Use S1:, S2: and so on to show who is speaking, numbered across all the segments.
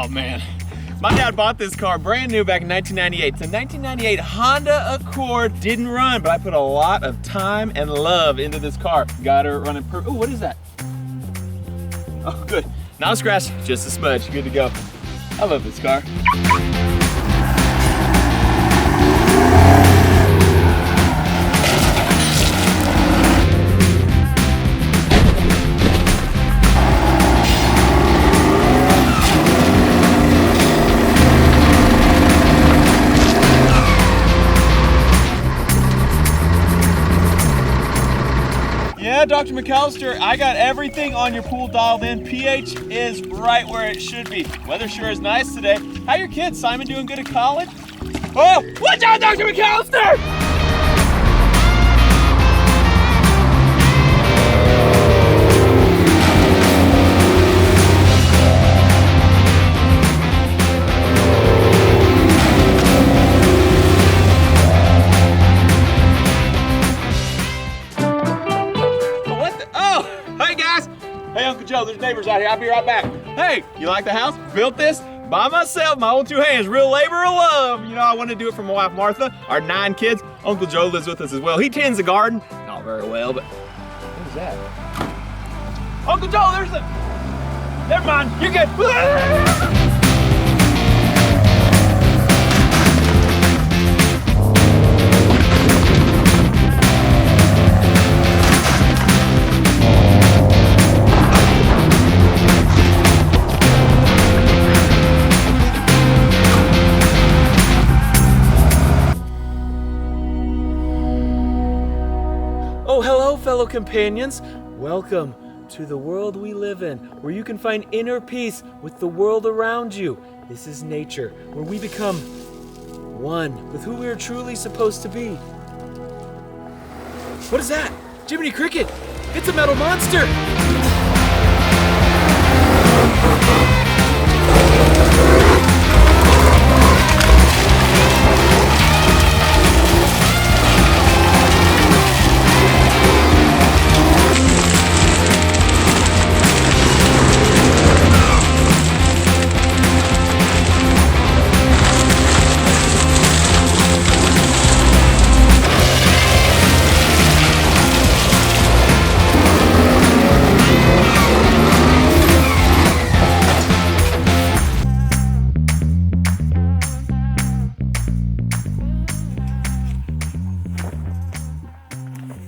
S1: Oh man, my dad bought this car brand new back in 1998. It's a 1998 Honda Accord. Didn't run, but I put a lot of time and love into this car. Got her running oh, what is that? Oh, good. Not a scratch, just a smudge. Good to go. I love this car. Yeah, Dr. McAllister, I got everything on your pool dialed in. pH is right where it should be. Weather sure is nice today. How your kids? Simon doing good at college? Oh, watch out, Dr. McAllister! Hey, Uncle Joe, there's neighbors out here. I'll be right back. Hey, you like the house? Built this by myself, my own two hands. Real labor of love. You know, I wanted to do it for my wife, Martha, our 9 kids. Uncle Joe lives with us as well. He tends the garden. Not very well, but what is that? Uncle Joe, there's a... Never mind, you're good. Oh, hello, fellow companions. Welcome to the world we live in, where you can find inner peace with the world around you. This is nature, where we become one with who we are truly supposed to be. What is that? Jiminy Cricket! It's a metal monster!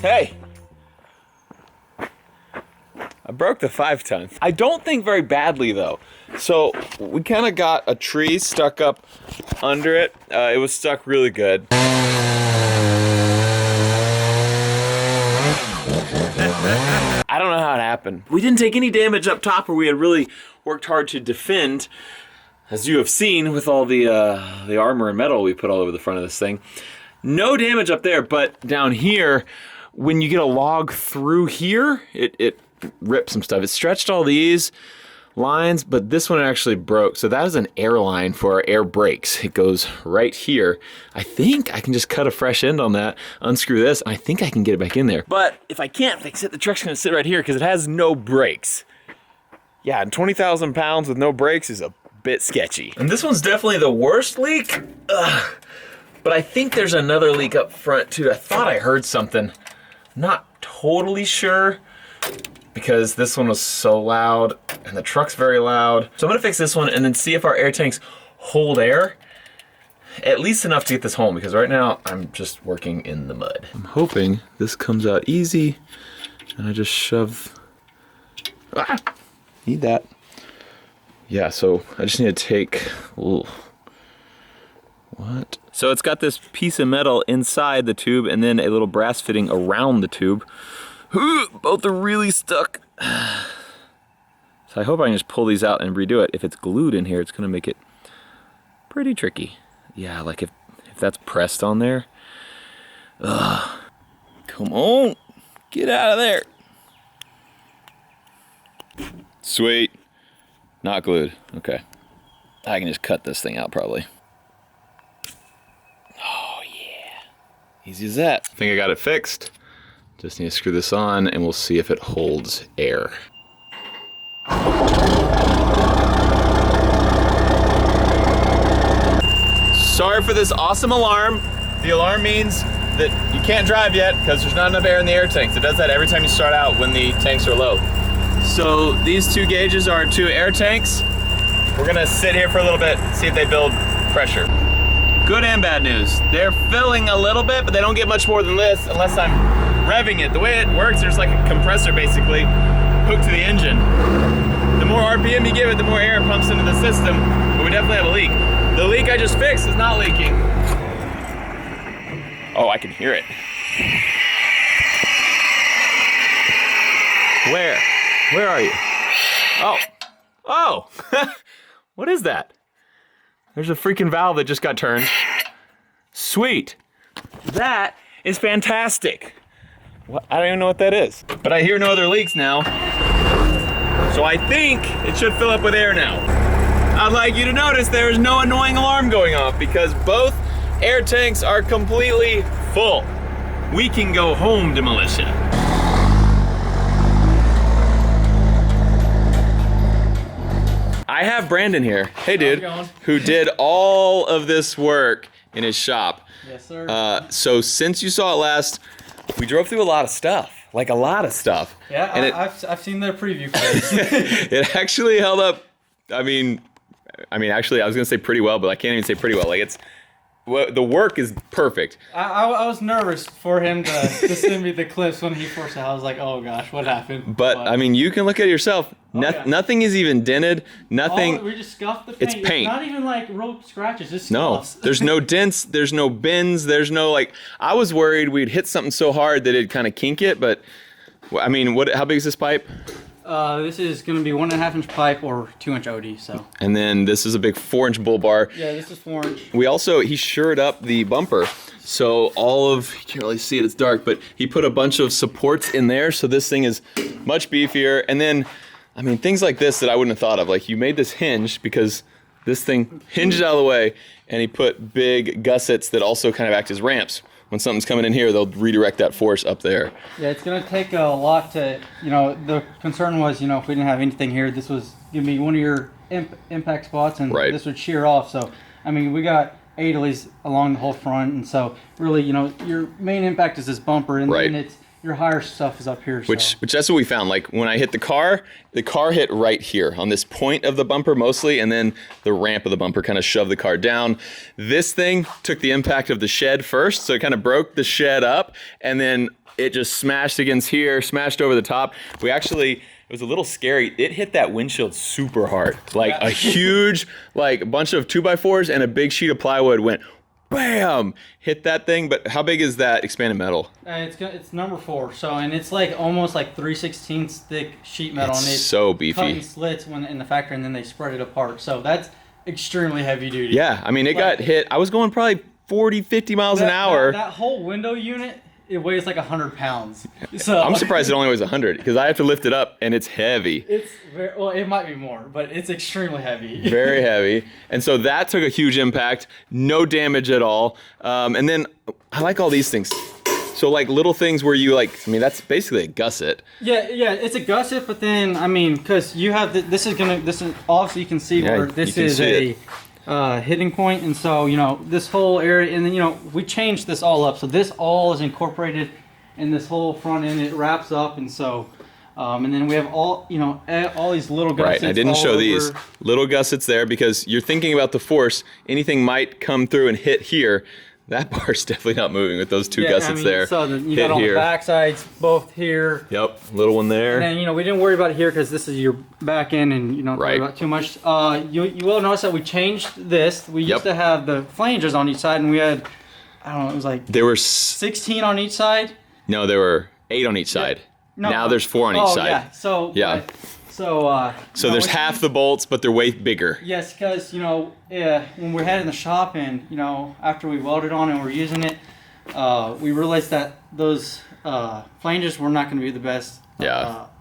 S1: Hey, I broke the 5-ton. I don't think very badly though. So we kind of got a tree stuck up under it. It was stuck really good. I don't know how it happened. We didn't take any damage up top where we had really worked hard to defend, as you have seen with all the armor and metal we put all over the front of this thing. No damage up there, but down here, when you get a log through here, it rips some stuff. It stretched all these lines, but this one actually broke. So that is an air line for our air brakes. It goes right here. I think I can just cut a fresh end on that, unscrew this, and I think I can get it back in there. But if I can't fix it, the truck's gonna sit right here because it has no brakes. Yeah, and 20,000 pounds with no brakes is a bit sketchy. And this one's definitely the worst leak. Ugh. But I think there's another leak up front too. I thought I heard something. Not totally sure because this one was so loud and the truck's very loud. So I'm gonna fix this one and then see if our air tanks hold air, at least enough to get this home, because right now I'm just working in the mud. I'm hoping this comes out easy and I just shove, need that. Yeah, so I just need to take, ooh. What? So it's got this piece of metal inside the tube and then a little brass fitting around the tube. Both are really stuck. So I hope I can just pull these out and redo it. If it's glued in here, it's gonna make it pretty tricky. Yeah, like if that's pressed on there. Ugh. Come on, get out of there. Sweet, not glued, okay. I can just cut this thing out probably. Easy as that. I think I got it fixed. Just need to screw this on and we'll see if it holds air. sorry for this awesome alarm. The alarm means that you can't drive yet because there's not enough air in the air tanks. It does that every time you start out when the tanks are low. So these 2 gauges are 2 air tanks. We're gonna sit here for a little bit, see if they build pressure. Good and bad news. They're filling a little bit, but they don't get much more than this unless I'm revving it. The way it works, there's like a compressor basically hooked to the engine. The more RPM you give it, the more air pumps into the system, but we definitely have a leak. The leak I just fixed is not leaking. Oh, I can hear it. Where? Where are you? Oh. Oh! What is that? There's a freaking valve that just got turned. Sweet. That is fantastic. What? I don't even know what that is. But I hear no other leaks now. So I think it should fill up with air now. I'd like you to notice there is no annoying alarm going off because both air tanks are completely full. We can go home, Demolition. I have Brandon here. Hey, dude. Who did all of this work in his shop.
S2: Yes, sir.
S1: So since you saw it last, we drove through a lot of stuff. Like a lot of stuff.
S2: Yeah, and I've seen their preview clips.
S1: It actually held up. I mean, actually, I was gonna say pretty well, but I can't even say pretty well. Like the work is perfect.
S2: I was nervous for him to send me the clips when he first. I was like, oh gosh, what happened?
S1: But I mean, you can look at it yourself.
S2: Yeah.
S1: Nothing is even dented. Nothing.
S2: We just scuffed the paint.
S1: It's paint.
S2: Not even like rope scratches. Just
S1: no.
S2: scuffs.
S1: There's no dents. There's no bends. There's no like. I was worried we'd hit something so hard that it'd kind of kink it. But I mean, how big is this pipe?
S2: This is going to be 1.5 inch pipe or 2 inch OD. So.
S1: And then this is a big 4 inch bull bar.
S2: Yeah, this is 4 inch.
S1: He shored up the bumper. So you can't really see it, it's dark, but he put a bunch of supports in there. So this thing is much beefier. And then, I mean, things like this that I wouldn't have thought of. Like you made this hinge because this thing hinges out of the way and he put big gussets that also kind of act as ramps. When something's coming in here, they'll redirect that force up there.
S2: Yeah, it's going to take a lot to, the concern was, if we didn't have anything here, this was going to be one of your impact spots and this would shear off. So, I mean, we got 8 of these along the whole front. And so really, your main impact is this bumper and then it's your higher stuff is up here.
S1: Which that's what we found. Like when I hit the car hit right here on this point of the bumper mostly, and then the ramp of the bumper kind of shoved the car down. This thing took the impact of the shed first, so it kind of broke the shed up, and then it just smashed against here, smashed over the top. It was a little scary. It hit that windshield super hard. Like a huge, like bunch of 2x4s and a big sheet of plywood went bam, hit that thing. But how big is that expanded metal?
S2: It's number 4. So, and it's like almost like 3/16 thick sheet metal.
S1: It's
S2: and it's
S1: so beefy.
S2: Cutting slits in the factory, and then they spread it apart. So that's extremely heavy duty.
S1: Yeah, I mean, it got hit. I was going probably 40, 50 miles an hour.
S2: That whole window unit, it weighs like 100 pounds. So
S1: I'm surprised it only weighs 100 because I have to lift it up and it's heavy.
S2: It's it might be more, but it's extremely heavy.
S1: Very heavy. And so that took a huge impact, no damage at all. And then I like all these things. So like little things where you that's basically a gusset.
S2: Yeah, it's a gusset, but then, because you have, this is obviously you can see where this is a hitting point, and so, this whole area, and then, we changed this all up. So this all is incorporated in this whole front end. It wraps up, and so, and then we have all these little gussets.
S1: Right, I didn't show these little gussets there because you're thinking about the force. Anything might come through and hit here. That bar's definitely not moving with those 2 gussets there.
S2: So you got on the back sides, both here.
S1: Yep, little one there.
S2: And we didn't worry about it here because this is your back end, and you don't worry about too much. You will notice that we changed this. We used to have the flanges on each side, and we had, I don't know, it was like
S1: there were
S2: 16 on each side.
S1: No, there were 8 on each side. No, now there's 4 on each side.
S2: Yeah. So
S1: yeah. So there's half the bolts, but they're way bigger.
S2: Yes, because when we had it in the shop, and after we welded on and we're using it, we realized that those flanges were not going to be the best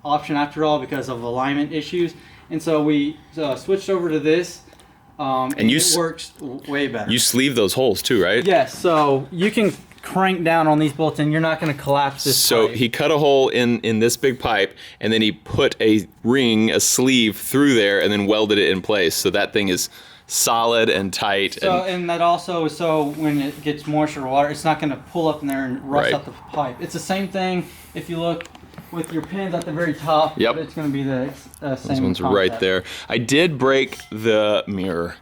S2: option after all because of alignment issues, and so we switched over to this, and it works way better.
S1: You sleeve those holes too, right?
S2: Yes, so you can crank down on these bolts and you're not going to collapse this
S1: So
S2: pipe.
S1: He cut a hole in this big pipe, and then he put a sleeve through there and then welded it in place. So that thing is solid and tight.
S2: So, and that also is so when it gets moisture or water, it's not going to pull up in there and rust
S1: Right.
S2: out the pipe. It's the same thing if you look with your pins at the very top.
S1: Yep.
S2: It's going to be the same.
S1: This one's
S2: concept.
S1: right there. I did break the mirror.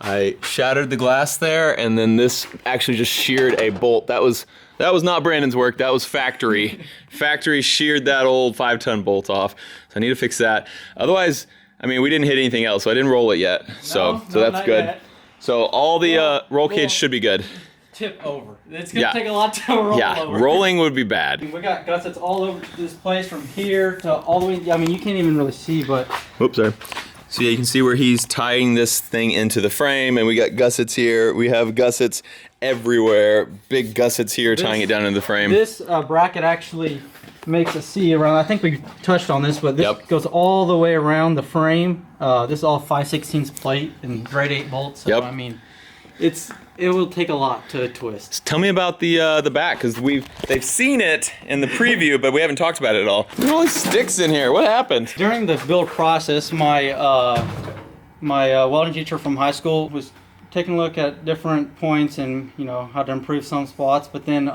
S1: I shattered the glass there, and then this actually just sheared a bolt. That was not Brandon's work. That was factory. Factory sheared that old 5-ton bolt off. So I need to fix that. Otherwise, I mean, we didn't hit anything else, so I didn't roll it yet. So that's
S2: not
S1: good.
S2: yet.
S1: So all the roll cage should be good.
S2: Tip over. It's going to take a lot to roll over.
S1: Yeah, rolling would be bad.
S2: We got gussets all over this place from here to all the way. I mean, you can't even really see, but.
S1: Oops, sorry. So yeah, you can see where he's tying this thing into the frame, and we got gussets here. We have gussets everywhere. Big gussets here tying it down into the frame.
S2: This bracket actually makes a C around. I think we touched on this, but this goes all the way around the frame. This is all 5/16 plate and grade 8 bolts. So I mean, it will take a lot to twist.
S1: Tell me about the back, because they've seen it in the preview, but we haven't talked about it at all. There's all these sticks in here. What happened?
S2: During the build process, my welding teacher from high school was taking a look at different points and how to improve some spots. But then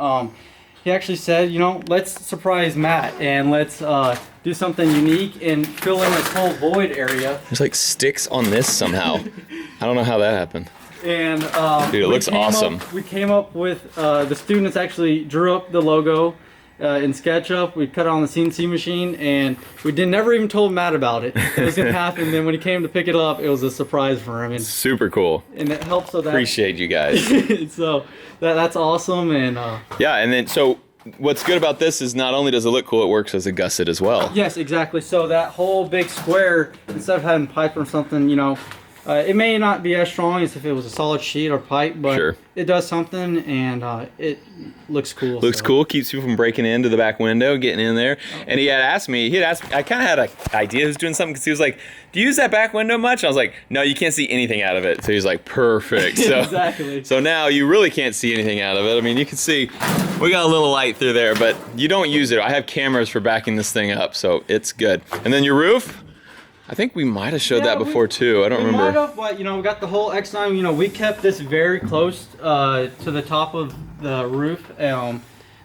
S2: he actually said, let's surprise Matt and let's do something unique and fill in this whole void area.
S1: There's like sticks on this somehow. I don't know how that happened.
S2: And
S1: dude, it looks awesome.
S2: We came up with the students actually drew up the logo in SketchUp. We cut it on the CNC machine, and we never even told Matt about it. It was gonna happen. Then when he came to pick it up, it was a surprise for him. And
S1: super cool.
S2: And it helps so that
S1: appreciate you guys.
S2: So that's awesome. And
S1: yeah, and then so what's good about this is not only does it look cool, it works as a gusset as well.
S2: Yes, exactly. So that whole big square, instead of having pipe or something, it may not be as strong as if it was a solid sheet or pipe, but it does something, and it looks cool.
S1: Looks cool, keeps people from breaking into the back window, getting in there. And he had asked me, I kind of had an idea he was doing something, because he was like, do you use that back window much? And I was like, no, you can't see anything out of it. So he's like, perfect. So,
S2: exactly.
S1: So now you really can't see anything out of it. I mean, you can see, we got a little light through there, but you don't use it. I have cameras for backing this thing up, so it's good. And then your roof? I think we might have showed that before too. I don't remember.
S2: Might have, but we got the whole X9. We kept this very close to the top of the roof.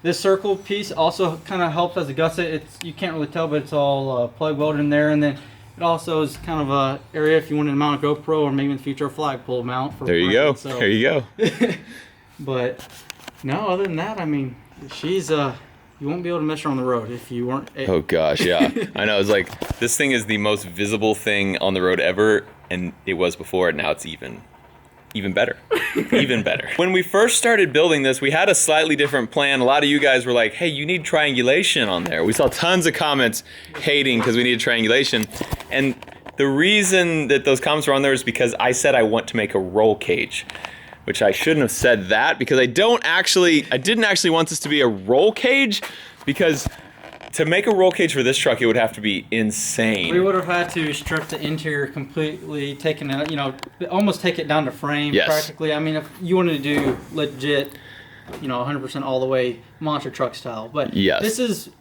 S2: This circle piece also kind of helps as a gusset. You can't really tell, but it's all plug welded in there, and then it also is kind of a area if you wanted to mount a GoPro or maybe in the future a flagpole mount. For
S1: there you go. So. There you go.
S2: But no, other than that, I mean, she's you won't be able to miss her on the road if you weren't.
S1: Oh gosh, yeah. I know, it's like, this thing is the most visible thing on the road ever, and it was before, now it's even better. Even better. When we first started building this, we had a slightly different plan. A lot of you guys were like, hey, you need triangulation on there. We saw tons of comments hating because we needed triangulation. And the reason that those comments were on there is because I said I want to make a roll cage, which I shouldn't have said that, because I didn't actually want this to be a roll cage, because to make a roll cage for this truck, it would have to be insane.
S2: We would have had to strip the interior completely, taking it, almost take it down to frame practically. I mean, if you wanted to do legit, 100% all the way monster truck style, but this is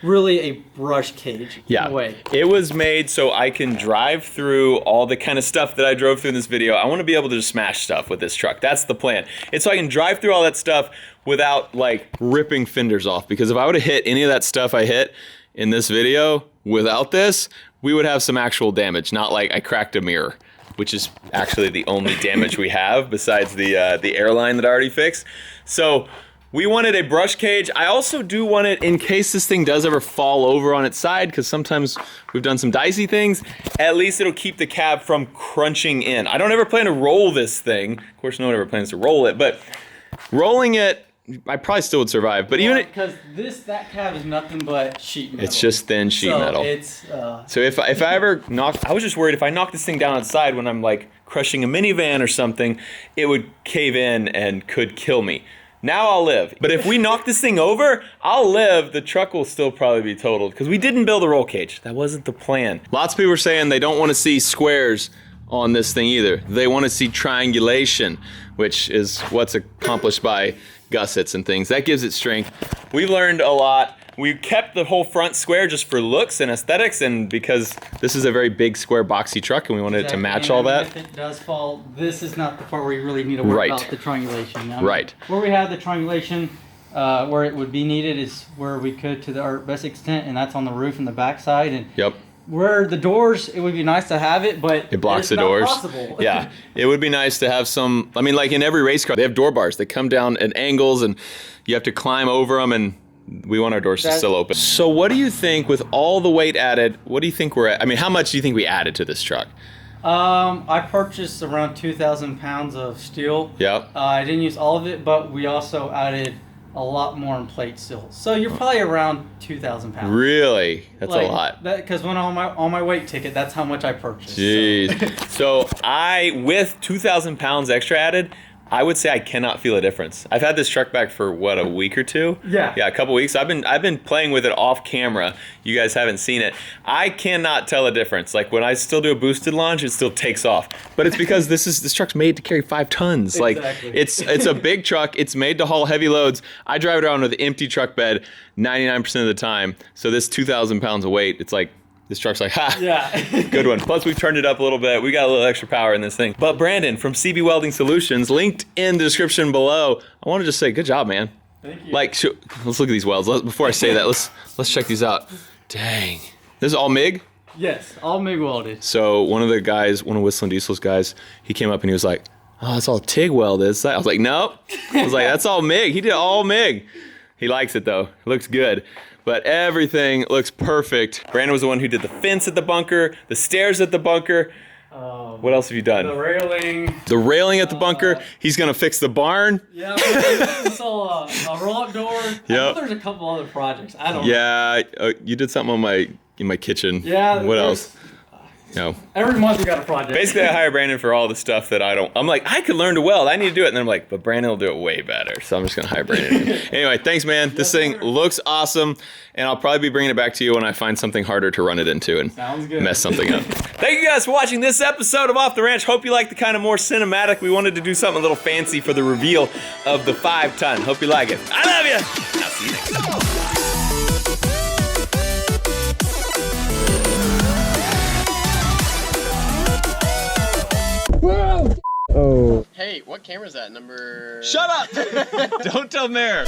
S2: really a brush cage in a way.
S1: It was made so I can drive through all the kind of stuff that I drove through in this video. I want to be able to just smash stuff with this truck. That's the plan. It's so I can drive through all that stuff without like ripping fenders off, because if I would have hit any of that stuff I hit in this video without this, we would have some actual damage, not like I cracked a mirror, which is actually the only damage we have besides the airline that I already fixed. So we wanted a brush cage. I also do want it in case this thing does ever fall over on its side, because sometimes we've done some dicey things. At least it'll keep the cab from crunching in. I don't ever plan to roll this thing. Of course, no one ever plans to roll it, but rolling it, I probably still would survive. But even
S2: because that cab is nothing but sheet metal.
S1: It's just thin sheet metal.
S2: It's
S1: so if I ever knocked, I was just worried if I knocked this thing down on its side when I'm like crushing a minivan or something, it would cave in and could kill me. Now I'll live. But if we knock this thing over, I'll live. The truck will still probably be totaled, because we didn't build a roll cage. That wasn't the plan. Lots of people are saying they don't want to see squares on this thing either. They want to see triangulation, which is what's accomplished by gussets and things. That gives it strength. We learned a lot. We kept the whole front square just for looks and aesthetics, and because this is a very big square boxy truck and we wanted it to match all that.
S2: If it does fall, this is not the part where you really need to worry about the triangulation. I mean,
S1: right.
S2: Where we have the triangulation, where it would be needed is where we could to our best extent, and that's on the roof and the back side. And
S1: yep.
S2: Where the doors, it would be nice to have it, but
S1: it blocks the doors.
S2: Possible.
S1: Yeah, it would be nice to have some. I mean, like in every race car, they have door bars. They come down at angles, and you have to climb over them. And we want our doors to still open. So, what do you think with all the weight added? What do you think we're at? I mean, how much do you think we added to this truck?
S2: I purchased around 2,000 pounds of steel.
S1: Yep.
S2: I didn't use all of it, but we also added a lot more in plate steel. So you're probably around 2,000 pounds.
S1: Really? That's a lot.
S2: Because when on my weight ticket, that's how much I purchased.
S1: Jeez. So with 2,000 pounds extra added, I would say I cannot feel a difference. I've had this truck back for what, a week or two?
S2: Yeah.
S1: Yeah, a couple weeks. I've been playing with it off camera. You guys haven't seen it. I cannot tell a difference. Like when I still do a boosted launch, it still takes off. But it's because this truck's made to carry 5 tons.
S2: Exactly.
S1: Like it's a big truck. It's made to haul heavy loads. I drive it around with an empty truck bed 99% of the time. So this 2,000 pounds of weight, it's like, this truck's like, ha,
S2: yeah.
S1: Good one. Plus, we've turned it up a little bit. We got a little extra power in this thing. But Brandon from CB Welding Solutions, linked in the description below. I want to just say, good job, man.
S2: Thank you.
S1: Like, let's look at these welds. Before I say that, let's check these out. Dang. This is all MIG?
S2: Yes, all MIG welded.
S1: So one of Whistling Diesel's guys, he came up and he was like, oh, that's all TIG weld is. I was like, nope. I was like, that's all MIG. He did all MIG. He likes it though. It looks good. But everything looks perfect. Brandon was the one who did the fence at the bunker, the stairs at the bunker. What else have you done?
S2: The railing.
S1: The railing at the bunker. He's gonna fix the barn.
S2: Yeah, we saw a roll-up door.
S1: Yep.
S2: I know there's a couple other projects. I don't know.
S1: Yeah, you did something in my kitchen.
S2: Yeah.
S1: What else? No.
S2: Every month we got a project.
S1: Basically, I hire Brandon for all the stuff that I don't. I'm like, I could learn to weld. I need to do it. And then I'm like, but Brandon will do it way better. So I'm just going to hire Brandon. Anyway, thanks, man. This thing looks awesome. And I'll probably be bringing it back to you when I find something harder to run it into and mess something up. Thank you guys for watching this episode of Off the Ranch. Hope you like the kind of more cinematic. We wanted to do something a little fancy for the reveal of the 5-ton. Hope you like it. I love you. I'll see you next time.
S3: Oh. Hey, what camera is that? Number...
S1: Shut up! Don't tell Mayor.